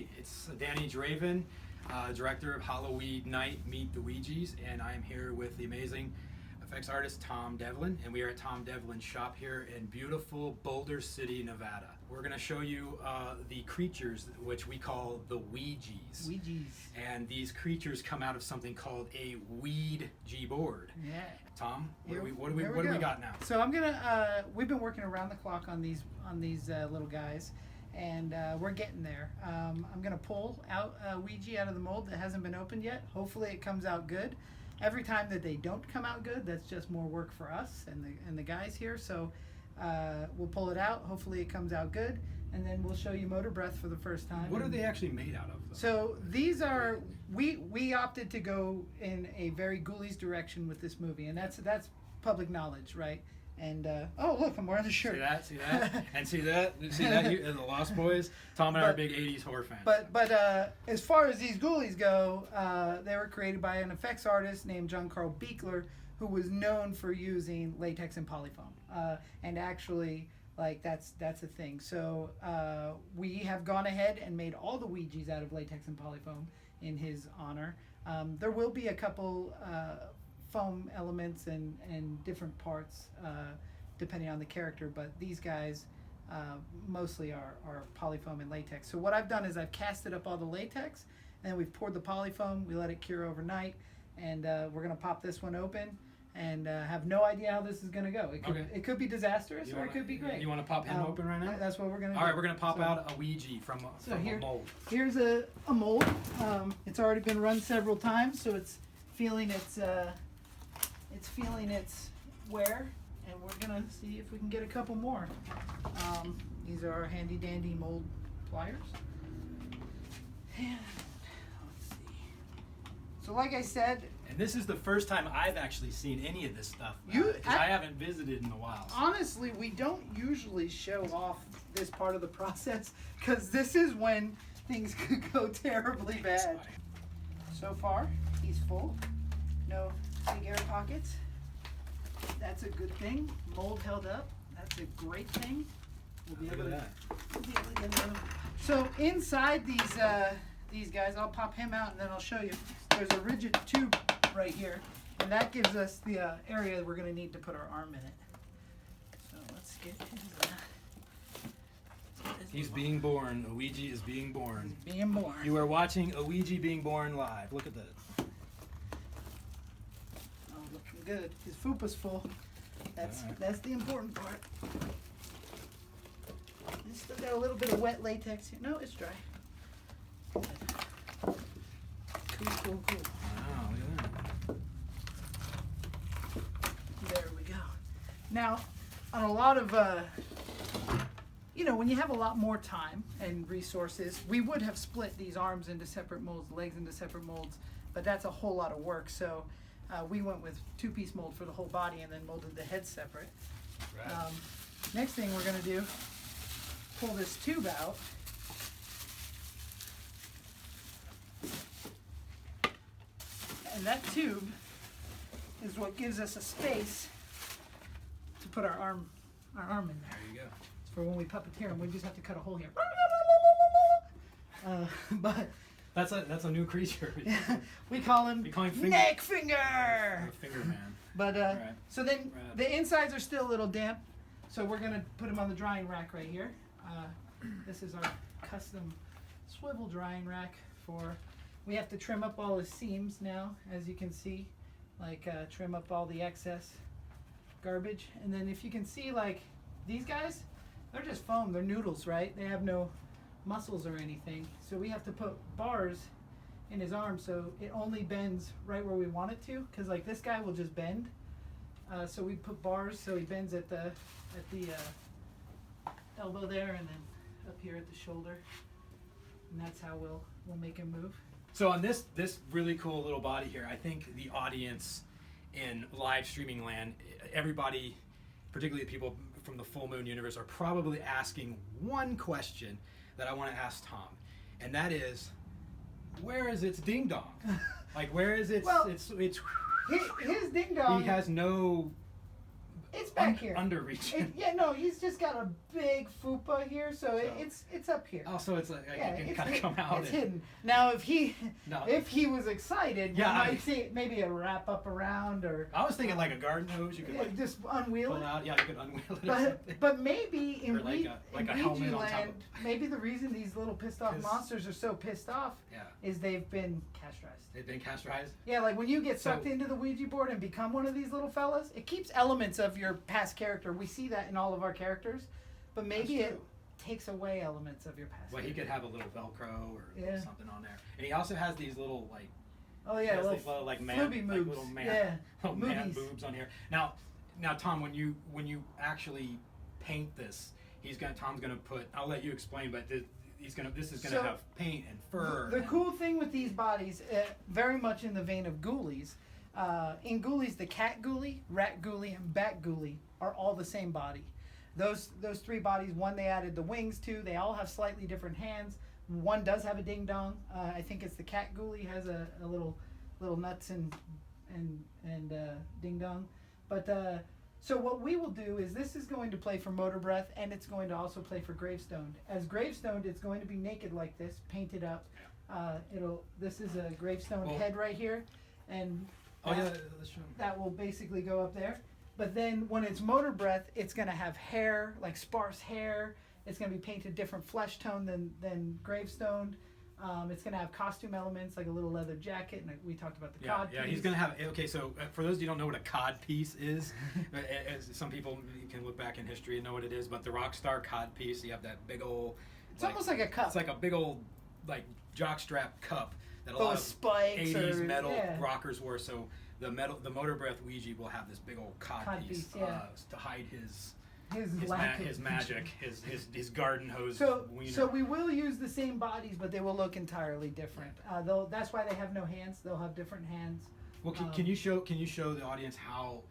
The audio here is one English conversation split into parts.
Hey, it's Danny Draven, director of Halloweed Night, Meet the Weedjies, and I am here with the amazing effects artist Tom Devlin, and we are at Tom Devlin's shop here in beautiful Boulder City, Nevada. We're going to show you the creatures which we call the Weedjies. Weedjies. And these creatures come out of something called a Weedjie board. Yeah. Tom, what do we got now? So I'm gonna. We've been working around the clock on these little guys, and we're getting there. I'm gonna pull out a Weedjie out of the mold that hasn't been opened yet. Hopefully it comes out good. Every time that they don't come out good, that's just more work for us and the guys here. So we'll pull it out. Hopefully it comes out good, and then we'll show you motor breath for the first time. What are they actually made out of, though? So these are, we opted to go in a very Ghoulies direction with this movie, and that's public knowledge, right? And oh look, I'm wearing the shirt. See that, and see that, the Lost Boys. Tom and I are big '80s horror fans. But as far as these Ghoulies go, they were created by an effects artist named John Carl Beekler, who was known for using latex and polyfoam, and actually, like that's a thing. So we have gone ahead and made all the Weedjies out of latex and polyfoam in his honor. There will be a couple foam elements and different parts depending on the character, but these guys mostly are polyfoam and latex. So what I've done is I've casted up all the latex, and then we've poured the polyfoam, we let it cure overnight, and we're going to pop this one open and have no idea how this is going to go. It could be disastrous, or it could be great. You want to pop him open right now? That's what we're going to do. All right, we're going to pop out a Weedjie from a mold. Here's a mold. It's already been run several times, so it's feeling its wear, and we're going to see if we can get a couple more. These are our handy dandy mold pliers. And let's see. So like I said, and this is the first time I've actually seen any of this stuff. I haven't visited in a while. So. Honestly, we don't usually show off this part of the process because this is when things could go terribly bad. So far, he's full. No big air pockets. That's a good thing. Mold held up. That's a great thing. We'll be able to get them. So inside these guys, I'll pop him out and then I'll show you. There's a rigid tube right here, and that gives us the area we're going to need to put our arm in it. So let's get his. He's being born. A Weedjie is being born. He's being born. You are watching a Weedjie being born live. Look at this. Oh, looking good. His fupa's full. That's the important part. It's still got a little bit of wet latex here. No, it's dry. Good. Cool. Wow, look at that. There we go. Now, on a lot of, when you have a lot more time and resources, we would have split these arms into separate molds, legs into separate molds, but that's a whole lot of work. So we went with two-piece mold for the whole body and then molded the head separate. Right. Next thing we're going to do, pull this tube out. And that tube is what gives us a space to put our arm in there. There you go. It's for when we puppeteer them. We just have to cut a hole here. But that's a new creature. we call him neck finger. Finger man. But right. So then the insides are still a little damp, so we're gonna put him on the drying rack right here. This is our custom swivel drying rack for. We have to trim up all the seams now, as you can see, like trim up all the excess garbage. And then if you can see, like these guys, they're just foam, they're noodles, right? They have no muscles or anything. So we have to put bars in his arm so it only bends right where we want it to, because like this guy will just bend. So we put bars so he bends at the elbow there and then up here at the shoulder. And that's how we'll make him move. So on this really cool little body here, I think the audience in live streaming land, everybody, particularly people from the Full Moon universe, are probably asking one question that I want to ask Tom, and that is, where is its ding dong? Like, where is its? Well, it's his ding dong. He has no It's back here. Underreaching. Yeah, no, he's just got a big fupa here, so it's up here. Oh, so it's like Yeah, it can kind of come out. It's hidden. Now, if he No. if he was excited, Yeah, you might see maybe a wrap up around or. I was thinking like a garden hose. You could like just unwheel pull it. out. Yeah, you could unwheel it. Or something. But maybe in Or like a in helmet on top Weedjies-land, of- maybe the reason these little pissed off 'Cause- monsters are so pissed off Yeah. is they've been castrized. They've been castrized. Yeah, like when you get sucked So- into the Ouija board and become one of these little fellas, it keeps elements of your past character. We see that in all of our characters, but maybe That's it true. takes away elements of your past. Well, he character. could have a little Velcro or Yeah. something on there, and he also has these little like. Oh he yeah, has little, these little like flooby moves. little man, Yeah, little man movies. boobs on here. Now, Tom, when you actually paint this, Tom's gonna put. I'll let you explain, but this is gonna So, have paint and fur. The and, cool thing with these bodies, very much in the vein of Ghoulies, in Ghoulies, the cat ghoulie, rat ghoulie, and bat ghoulie are all the same body. Those three bodies, one they added the wings to, they all have slightly different hands. One does have a ding dong. I think it's the cat ghoulie has a little nuts and ding dong. But so what we will do is this is going to play for Motor Breath, and it's going to also play for Gravestoned. As Gravestoned, it's going to be naked like this, painted up. This is a Gravestone head right here, and Oh yeah, let's show him. that will basically go up there. But then when it's Motor Breath, it's going to have hair, like sparse hair. It's going to be painted different flesh tone than Gravestoned. It's going to have costume elements like a little leather jacket, and we talked about the cod piece. He's gonna have. Okay, so for those of you who don't know what a cod piece is, as some people can look back in history and know what it is, but the Rockstar cod piece, you have that big old. It's almost like a cup. It's like a big old like jockstrap cup that a Full lot of of spikes 80s or- metal yeah. rockers wore. So the Motor Breath Ouija will have this big old cod piece yeah. to hide his his magic, his garden hose wiener. So we will use the same bodies, but they will look entirely different. That's why they have no hands. They'll have different hands. Well, can you show the audience how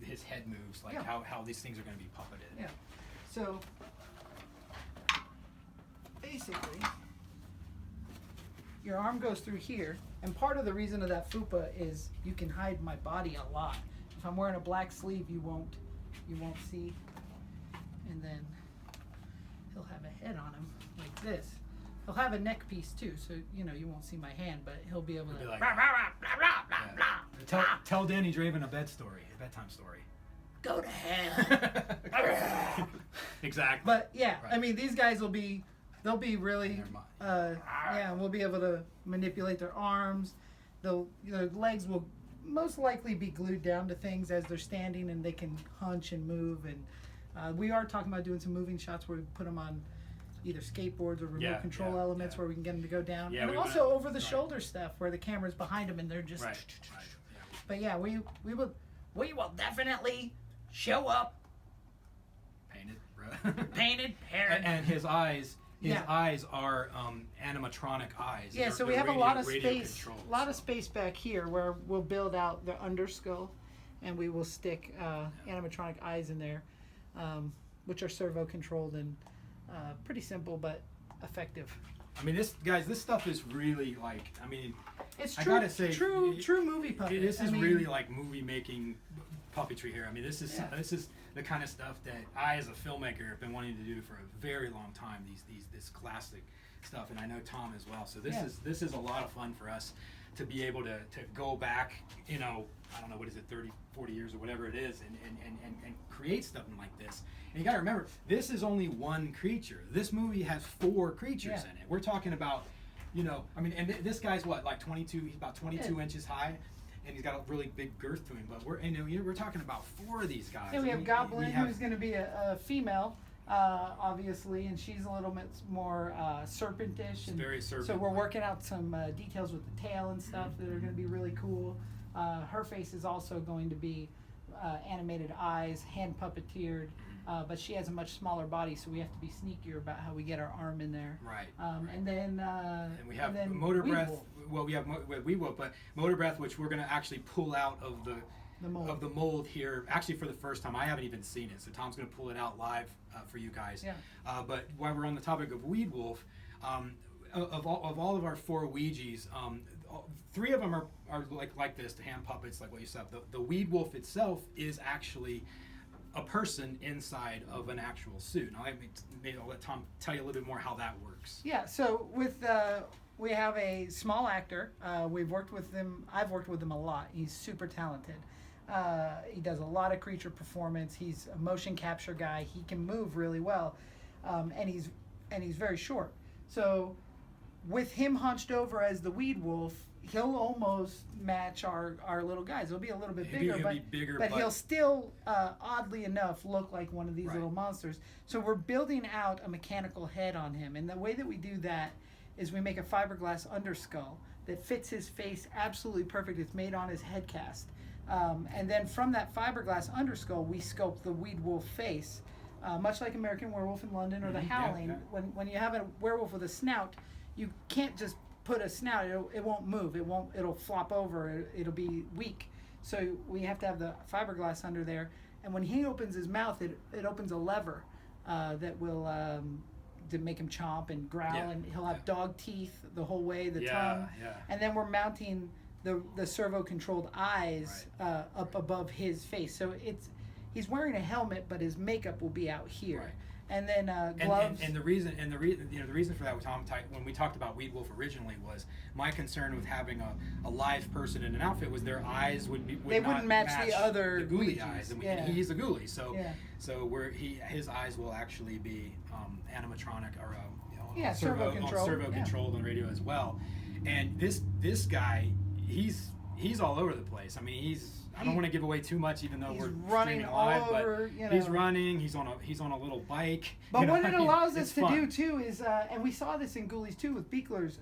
his head moves, like Yeah. how these things are going to be puppeted? Yeah. So basically, your arm goes through here, and part of the reason of that fupa is you can hide my body a lot. If I'm wearing a black sleeve, you won't see. And then he'll have a head on him like this. He'll have a neck piece too, so you won't see my hand, but he'll be able to. He'll be like, "Rah, rah, rah, rah, rah, rah, rah." Tell Danny Draven a bedtime story. Go to hell. Exactly. But yeah, Right. I mean, these guys they'll be really, Never mind. we'll be able to manipulate their arms. Their legs will most likely be glued down to things as they're standing, and they can hunch and move. And we are talking about doing some moving shots where we put them on either skateboards or remote control elements where we can get them to go down. Yeah, and also over the shoulder stuff where the camera's behind them and they're just. Right. But yeah, we will definitely show up Painted, bro. painted hair. And his eyes. His Yeah. eyes are animatronic eyes. Yeah, so we They're have a lot of radio space, controlled, space back here where we'll build out the underskull, and we will stick animatronic eyes in there, which are servo controlled and pretty simple but effective. I mean, this stuff is really like. I mean, It's I true, gotta say, true movie puppet. This is I mean, really like movie making puppetry here. I mean, this is the kind of stuff that I, as a filmmaker, have been wanting to do for a very long time. This classic stuff, and I know Tom as well. So this is a lot of fun for us to be able to go back. I don't know, what is it, 30, 40 years or whatever it is, and create something like this. And you got to remember, this is only one creature. This movie has 4 creatures in it. We're talking about, I mean, and this guy's what, like 22? He's about 22 inches high, and he's got a really big girth to him. But we're talking about 4 of these guys. Yeah, we have Goblin, who's going to be a female, obviously, and she's a little bit more serpentish. And very serpent. So we're working out some details with the tail and stuff that are going to be really cool. Her face is also going to be animated eyes, hand puppeteered, but she has a much smaller body, so we have to be sneakier about how we get our arm in there. Right. And then and we have Motor Breath. Well, we have Weedwolf, but Motor Breath, which we're going to actually pull out of the mold here. Actually, for the first time, I haven't even seen it, so Tom's going to pull it out live for you guys. Yeah. But while we're on the topic of Weedwolf, of all of our 4 Weedjies, 3 of them are are like this, the hand puppets, like what you said. The Weed Wolf itself is actually a person inside of an actual suit. Now, maybe I'll let Tom tell you a little bit more how that works. Yeah. So we have a small actor. We've worked with him. I've worked with him a lot. He's super talented. He does a lot of creature performance. He's a motion capture guy. He can move really well, and he's very short. So with him hunched over as the Weed Wolf, he'll almost match our little guys. He'll be a little bit bigger, but he'll still, oddly enough, look like one of these little monsters. So we're building out a mechanical head on him, and the way that we do that is we make a fiberglass underskull that fits his face absolutely perfect. It's made on his head cast. And then from that fiberglass underskull, we sculpt the Weed Wolf face, much like American Werewolf in London or the Howling. Yeah. When you have a werewolf with a snout, you can't just put a snout. It won't move. It'll flop over. It'll be weak. So we have to have the fiberglass under there. And when he opens his mouth, it opens a lever that will to make him chomp and growl, and he'll have dog teeth the whole way, the tongue. Yeah. And then we're mounting the servo-controlled eyes up above his face. So he's wearing a helmet, but his makeup will be out here. Right. And then gloves. And the reason for that with Tom, when we talked about Weed Wolf originally, was my concern with having a live person in an outfit was their eyes wouldn't match the other ghoulie Weedjies. eyes, and he's a ghoulie, so Yeah. his eyes will actually be animatronic or servo controlled on radio as well. And this guy, he's all over the place. I mean, I don't want to give away too much, even though we're running streaming live. all over, but he's running. He's on a little bike. But what it allows us to do too is, and we saw this in Ghoulies too with Beaklers.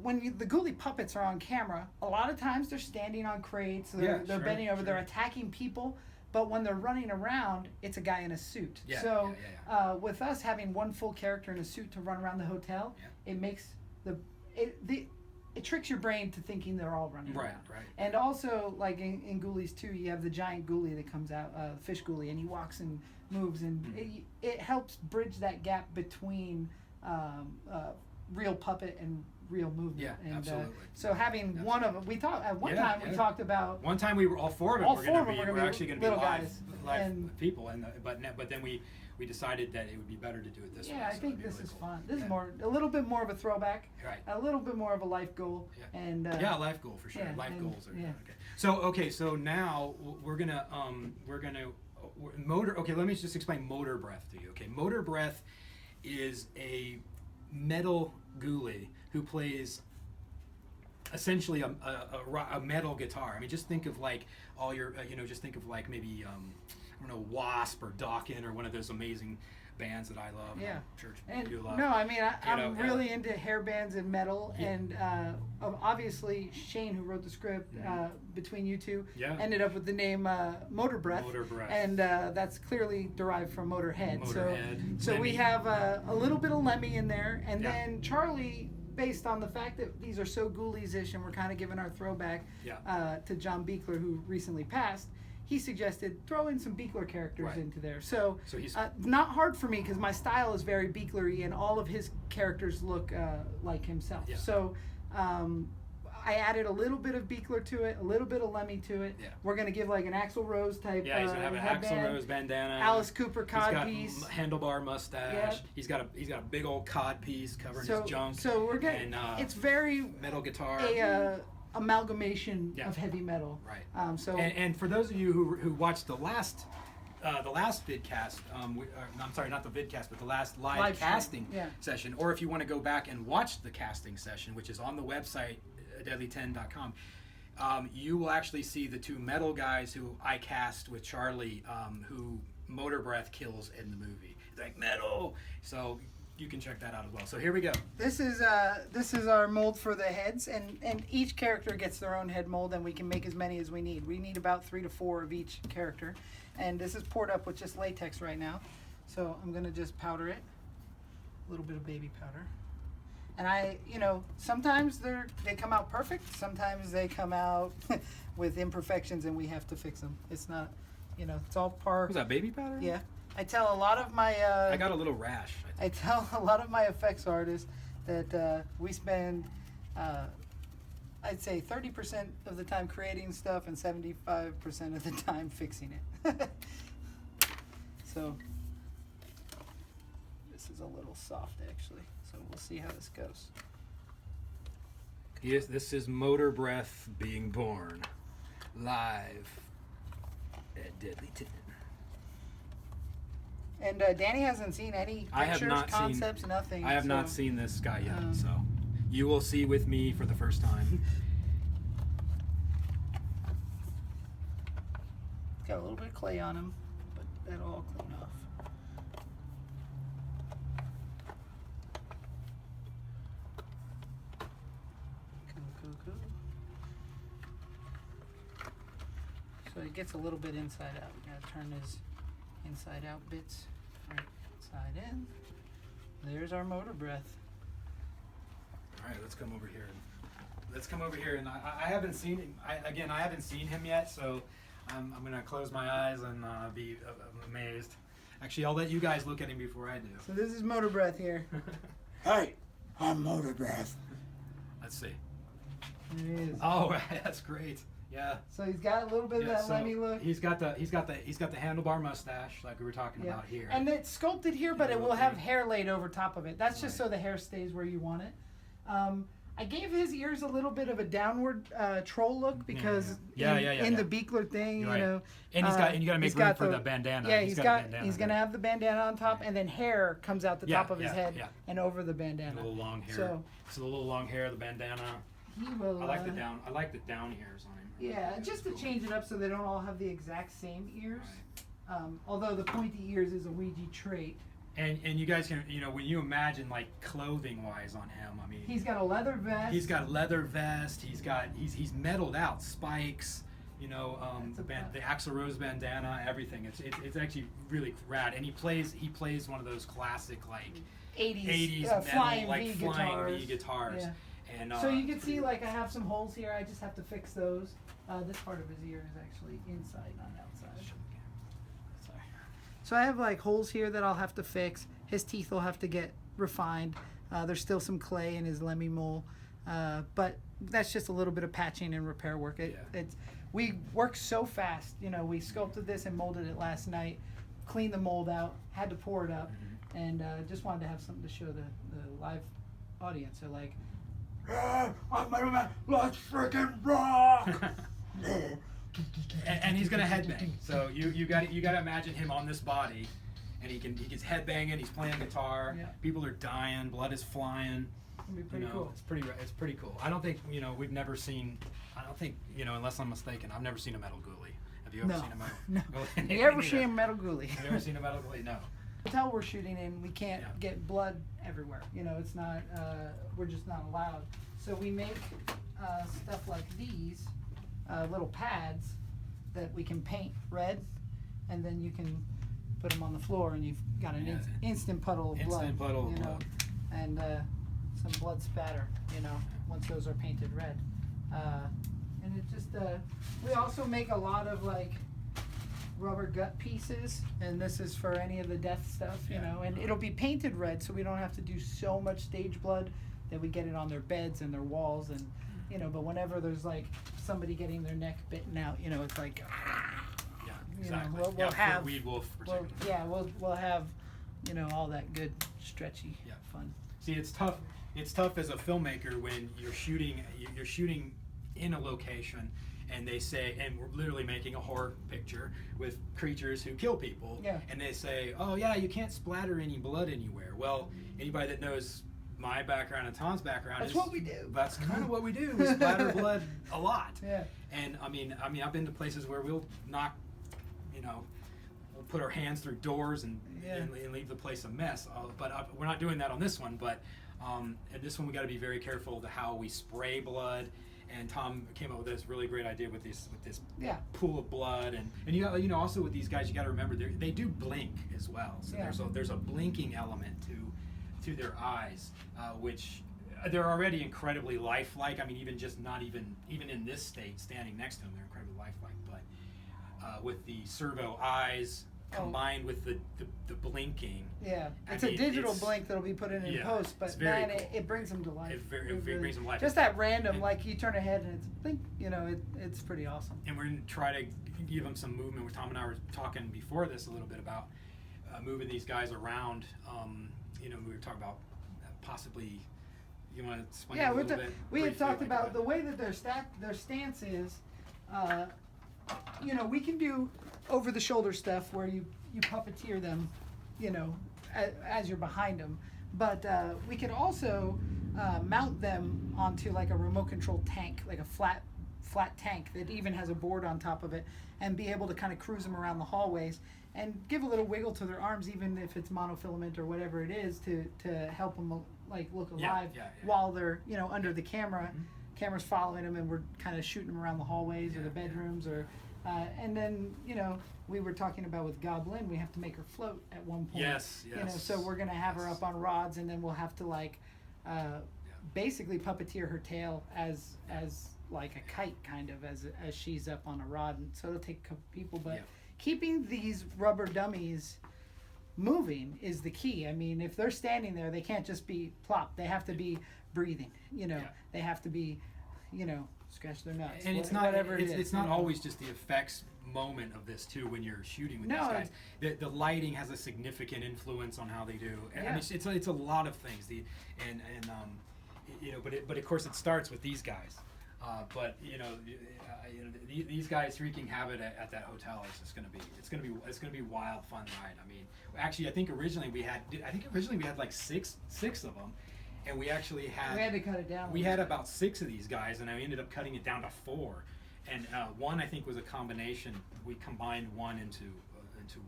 When the ghoulie puppets are on camera, a lot of times they're standing on crates. They're bending over. They're attacking people. But when they're running around, it's a guy in a suit. With us having one full character in a suit to run around the hotel, it makes it tricks your brain to thinking they're all running around. Right. And also, like in Ghoulies 2, you have the giant ghoulie that comes out, fish ghoulie, and he walks and moves, and it helps bridge that gap between real puppet and real movement. Yeah, and, absolutely. So having one of them, we thought at one time we talked about. One time we were all four of them. We're actually going to be little live guys. people, but then we decided that it would be better to do it this way. Yeah, I think this is fun. This is a little bit more of a throwback. Right. A little bit more of a life goal. Yeah. And life goal for sure. Life goals are okay. So now we're gonna motor. Okay, let me just explain motor breath to you. Okay, motor breath is a metal ghoulie who plays essentially a metal guitar. I mean, just think of like all your, just think of like maybe I don't know, Wasp or Dawkins or one of those amazing bands that I love. Yeah. Church and you love. No, I mean I'm really into hair bands and metal, and obviously Shane, who wrote the script, between you two, ended up with the name Motor Breath. Motor Breath. And that's clearly derived from Motorhead. Motorhead. So we have a little bit of Lemmy in there, and then Charlie, based on the fact that these are so Ghoulies-ish, and we're kind of giving our throwback to John Beekler, who recently passed. He suggested throw in some Beekler characters into there. So he's not hard for me because my style is very Beekler-y, and all of his characters look like himself. Yeah. So I added a little bit of Beekler to it, a little bit of Lemmy to it. Yeah. We're going to give like an Axl Rose type he's going to have an Axl Rose bandana. Alice Cooper codpiece. He's got handlebar mustache. Yep. He's got a big old codpiece covering his junk. So we're going to, it's very metal guitar. Amalgamation of heavy metal. Right. And for those of you who watched the last vidcast, I'm sorry, not the vidcast, but the last live casting session, or if you want to go back and watch the casting session, which is on the website, deadly10.com, you will actually see the two metal guys who I cast with Charlie, who Motor Breath kills in the movie. It's like metal. So you can check that out as well. So here we go. This is our mold for the heads, and each character gets their own head mold, and we can make as many as we need. We need about 3 to 4 of each character, and this is poured up with just latex right now. So I'm gonna just powder it, a little bit of baby powder, and sometimes they come out perfect. Sometimes they come out with imperfections, and we have to fix them. It's not, it's all par. Was that baby powder? Yeah. I tell a lot of my I got a little rash. I tell a lot of my effects artists that we spend I'd say 30% of the time creating stuff and 75% of the time fixing it. So this is a little soft actually. So we'll see how this goes. Yes, this is Motor Breath being born live at Deadlyton. And Danny hasn't seen any I have pictures, not concepts, seen, nothing. I have so, not seen this guy yet, so you will see with me for the first time. Got a little bit of clay on him, but that'll all clean off. Cool. So he gets a little bit inside out. We gotta turn his inside out bits right side in. There's our motor breath. All right, let's come over here. And I haven't seen him. I haven't seen him yet, so I'm gonna close my eyes and be amazed. Actually, I'll let you guys look at him before I do. So this is motor breath here. Hey, I'm Motor Breath. Let's see. There he is. Oh, right, that's great. Yeah. So he's got a little bit of that Lemmy look. He's got the handlebar mustache like we were talking about here. And it's sculpted here, but it will have hair laid over top of it. That's just so the hair stays where you want it. I gave his ears a little bit of a downward troll look because in the Beekler thing, you know. And you got to make room for the bandana. Yeah, he's gonna have the bandana on top, and then hair comes out the top of his head and over the bandana. A little long hair. So a little long hair, the bandana. He will. I like the down hairs on him. Yeah, just to change it up so they don't all have the exact same ears. Although the pointy ears is a Weedjie trait. And you guys can, when you imagine like clothing wise on him, I mean, he's got a leather vest. He's got a leather vest. He's metalled out spikes. The Axl Rose bandana, everything. It's actually really rad. And he plays one of those classic like 80s metal, flying like V guitars. V guitars. Yeah. And so you can see like I have some holes here. I just have to fix those. This part of his ear is actually inside, not outside. Sorry. So I have like holes here that I'll have to fix. His teeth will have to get refined. There's still some clay in his Lemmy mole, but that's just a little bit of patching and repair work. We work so fast. We sculpted this and molded it last night, cleaned the mold out, had to pour it up, and just wanted to have something to show the live audience. So like, I'm Motor Man, let's freaking rock! and he's gonna headbang. So you got to imagine him on this body, and he gets headbanging. He's playing guitar. Yeah. People are dying. Blood is flying. It'd be pretty cool. It's pretty cool. I don't think we've never seen. I don't think unless I'm mistaken, I've never seen a metal ghoulie. Have you ever seen a metal? No. Ghoulie? You ever seen a metal ghoulie? Have you ever seen a metal ghoulie? No. The hotel we're shooting in, we can't get blood everywhere. It's not. We're just not allowed. So we make stuff like these little pads that we can paint red, and then you can put them on the floor, and you've got an instant puddle of blood. Instant puddle of blood. And some blood spatter. Once those are painted red. And it just. We also make a lot of like rubber gut pieces, and this is for any of the death stuff. And it'll be painted red, so we don't have to do so much stage blood that we get it on their beds and their walls, and but whenever there's like somebody getting their neck bitten out, it's like exactly. We'll have weed wolf we'll have all that good stretchy fun. See, it's tough as a filmmaker when you're shooting in a location and they say, and we're literally making a horror picture with creatures who kill people, and they say, oh yeah, you can't splatter any blood anywhere. Well, anybody that knows my background and Tom's background, that's what we do. That's kind of what we do. We splatter blood a lot. Yeah. And I mean, I've been to places where we'll knock, we'll put our hands through doors and leave the place a mess. But we're not doing that on this one. But at this one, we got to be very careful to how we spray blood. And Tom came up with this really great idea with this pool of blood, and you got, also with these guys, you got to remember they do blink as well. So there's a blinking element to their eyes, which they're already incredibly lifelike. I mean, even in this state, standing next to them, they're incredibly lifelike. But with the servo eyes, combined with the blinking. Yeah, I it's mean, a digital it's- blink that'll be put in yeah, post, but it's very man, cool. it brings them to life. It brings them to life. Just that random, And- like you turn ahead and it's blink. You know, it's pretty awesome. And we're going to try to give them some movement. Tom and I were talking before this a little bit about moving these guys around. You know, we were talking about possibly. You want to explain Yeah, a little bit? we had briefly, talked like, about the way that their stance is. You know, we can do over the shoulder stuff where you puppeteer them, you know, as you're behind them. But we could also mount them onto like a remote control tank, like a flat tank that even has a board on top of it, and be able to kind of cruise them around the hallways and give a little wiggle to their arms, even if it's monofilament or whatever it is, to help them like look alive while they're, you know, under the camera. Mm-hmm. Camera's following them, and we're kind of shooting them around the hallways or the bedrooms, or and then, you know, we were talking about with Goblin, we have to make her float at one point. Yes. You know, so we're gonna have her up on rods, and then we'll have to like basically puppeteer her tail as like a kite, kind of, as she's up on a rod. And so it'll take a couple people, but keeping these rubber dummies moving is the key. I mean, if they're standing there, they can't just be plop. They have to be breathing. You know, they have to be, you know, scratch their nuts. And it's not whatever it is. it's not always just the effects moment of this too. When you're shooting with these guys, the lighting has a significant influence on how they do. I mean, it's a lot of things. You know, but of course it starts with these guys. But you know, these guys wreaking havoc at that hotel is just it's gonna be wild fun ride. I mean, actually, I think originally we had like six of them, and we had to cut it down. We had about 6 of these guys, and I ended up cutting it down to 4. And one I think was a combination. We combined one into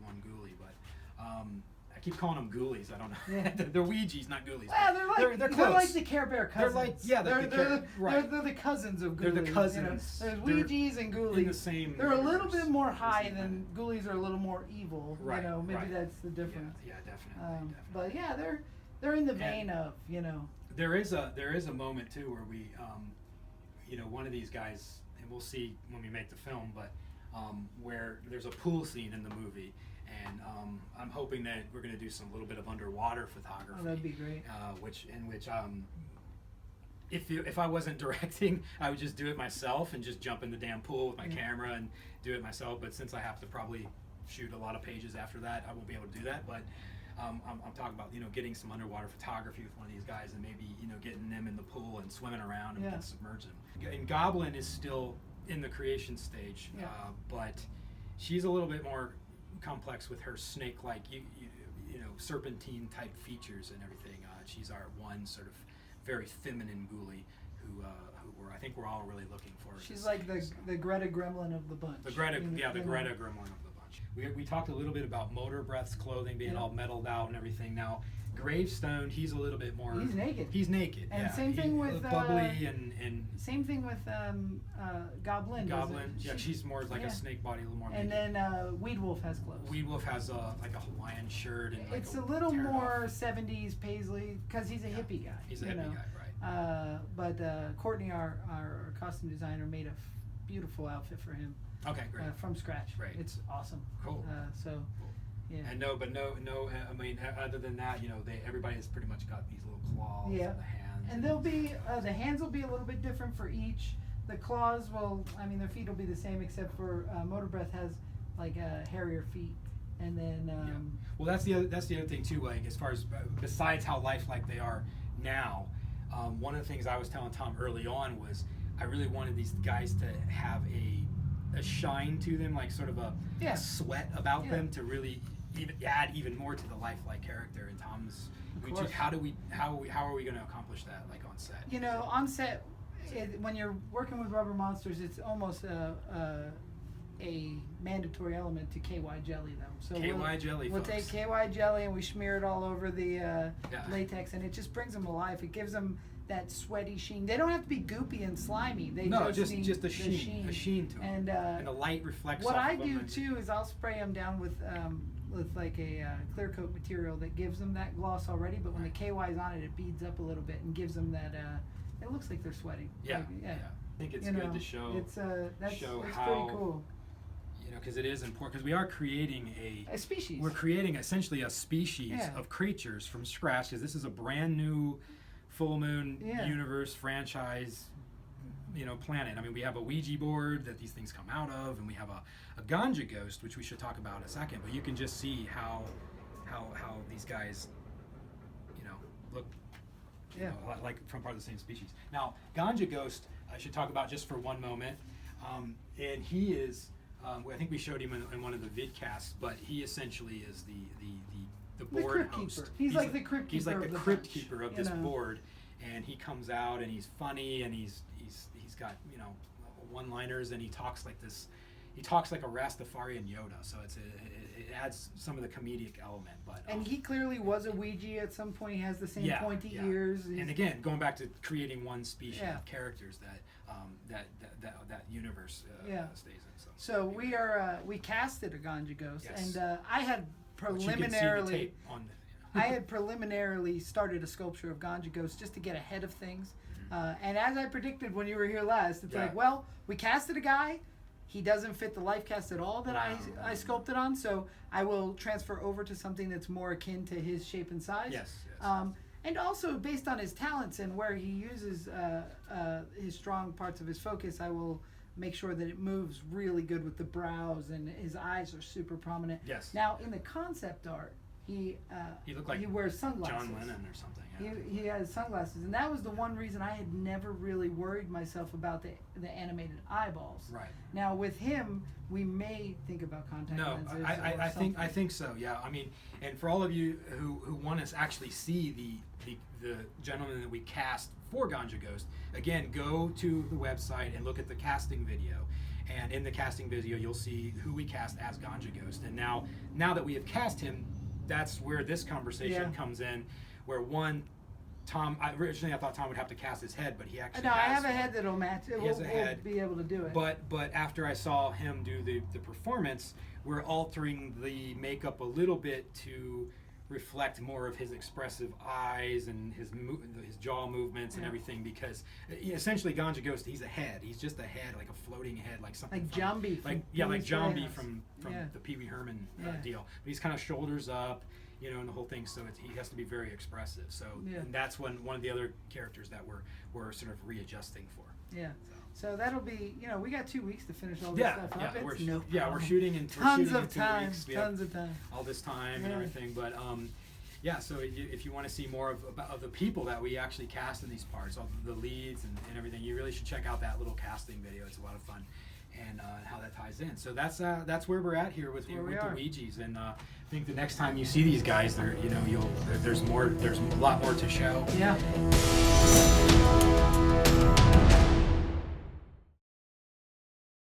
one ghoulie, but I keep calling them ghoulies. I don't know. Yeah. They're Weedjies, not ghoulies. Well, they're close. like the Care Bear cousins. They're the cousins of ghoulies. They're the cousins. You know? There's Weedjies and ghoulies. In the same. They're a little universe. bit more high than ghoulies are a little more evil. Right, You know, maybe right. that's the difference. Yeah, definitely. But yeah, they're in the vein of, you know. There is a moment too where we, you know, one of these guys, and we'll see when we make the film, but where there's a pool scene in the movie, and I'm hoping that we're going to do some little bit of underwater photography. Oh, that'd be great. If I wasn't directing, I would just do it myself and just jump in the damn pool with my camera and do it myself. But since I have to probably shoot a lot of pages after that, I won't be able to do that. But I'm talking about, you know, getting some underwater photography with one of these guys, and maybe, you know, getting them in the pool and swimming around and we can submerge them. And Goblin is still in the creation stage, but she's a little bit more complex with her snake-like, you know, serpentine type features and everything. She's our one sort of very feminine ghoulie who I think we're all really looking for. She's like the Greta Gremlin of the bunch. The Greta Gremlin of the bunch. We talked a little bit about Motor Breath's clothing being all metalled out and everything. Now, Gravestone, he's a little bit more. He's naked. He's naked. And same thing with bubbly and. Same thing with Goblin. Goblin, she's more like a snake body, a little more. And naked. then Weed Wolf has clothes. Weed Wolf has like a Hawaiian shirt and. Like it's a little more 70s Paisley because he's a hippie guy. He's a hippie guy, right? But Courtney, our costume designer, made a beautiful outfit for him. Okay, great. From scratch. Right. It's awesome. Cool. Cool. Yeah. And no. I mean, other than that, you know, everybody has pretty much got these little claws. Yeah. On the hands. And they'll be the hands will be a little bit different for each. The claws will, I mean, their feet will be the same, except for Motor Breath has like hairier feet, and then. Well, that's the other thing too. Like, as far as besides how lifelike they are now, one of the things I was telling Tom early on was I really wanted these guys to have a shine to them, like sort of a sweat about them, to really add even more to the lifelike character. And Tom's, how are we going to accomplish that, like on set? You know, on set, when you're working with rubber monsters, it's almost a mandatory element to KY jelly them. So we'll take KY jelly and we smear it all over the latex, and it just brings them alive. It gives them that sweaty sheen. They don't have to be goopy and slimy. They just need a sheen to them. And the light reflects. What I do too is I'll spray them down with like a clear coat material that gives them that gloss already. But when the KY's on it, it beads up a little bit and gives them that. It looks like they're sweating. Yeah. Like, I think it's good to show. That's show pretty how cool. you know, because it is important, because we are creating A species. we're creating essentially a species Yeah. of creatures from scratch, because this is a brand new full moon Yeah. universe franchise, you know, planet. I mean, we have a Ouija board that these things come out of, and we have a ganja ghost, which we should talk about in a second. But you can just see how these guys, you know, look, you Yeah. know, like from part of the same species. Now, ganja ghost, I should talk about just for one moment, and he is. I think we showed him in one of the vidcasts, but he essentially is the board crypt host. keeper. He's like the crypt He's like keeper the of the crypt bunch, keeper of you this know. board, and he comes out and he's funny and he's got, you know, one-liners, and he talks like this. He talks like a Rastafarian Yoda, so it adds some of the comedic element. But And he clearly was a Ouija at some point. He has the same pointy ears. And again, going back to creating one species Yeah. of characters that universe stays in. So we casted a ganja ghost, Yes. and I had But you can see the preliminarily. tape on the, I had preliminarily started a sculpture of ganja ghost just to get ahead of things. And as I predicted when you were here last, it's Yeah. like, well, we casted a guy. He doesn't fit the life cast at all that No. I sculpted on, so I will transfer over to something that's more akin to his shape and size. Yes. And also based on his talents and where he uses his strong parts of his focus, I will make sure that it moves really good with the brows, and his eyes are super prominent. Yes. Now in the concept art, he looked like he wears sunglasses. John Lennon or something. Yeah. He has sunglasses, and that was the one reason I had never really worried myself about the animated eyeballs. Right. Now with him, we may think about contact No, lenses. I or think something. so. Yeah. I mean, and for all of you who want to actually see the gentleman that we cast for Ganja Ghost, again, go to the website and look at the casting video. And in the casting video, you'll see who we cast as Ganja Ghost. And now that we have cast him, that's where this conversation comes in. Where Tom, originally I thought Tom would have to cast his head, but he actually No, I has have a one. head that'll match. has a We'll head. be able to do it. But after I saw him do the performance, we're altering the makeup a little bit to reflect more of his expressive eyes and his jaw movements and Yeah. everything, because essentially Ganja Ghost, he's a head. He's just a head, like a floating head, like something Like from, Jambi from like Pee-wee's Jambi Playhouse. from Yeah. the Pee Wee Herman Yeah. deal. But he's kind of shoulders up, you know, and the whole thing. So he has to be very expressive. So Yeah. and that's one of the other characters that we're sort of readjusting for. Yeah. So that'll be, we got 2 weeks to finish all this Yeah, stuff yeah, up. we're It's no we're problem. shooting in Tons of 2 time. weeks. We have Tons of time. all this time and Yeah. everything, but yeah. So if you want to see more of the people that we actually cast in these parts, all the leads and everything, you really should check out that little casting video. It's a lot of fun, and how that ties in. So that's where we're at here with the Weedjies, and I think the next time you see these guys, there's a lot more to show. Yeah.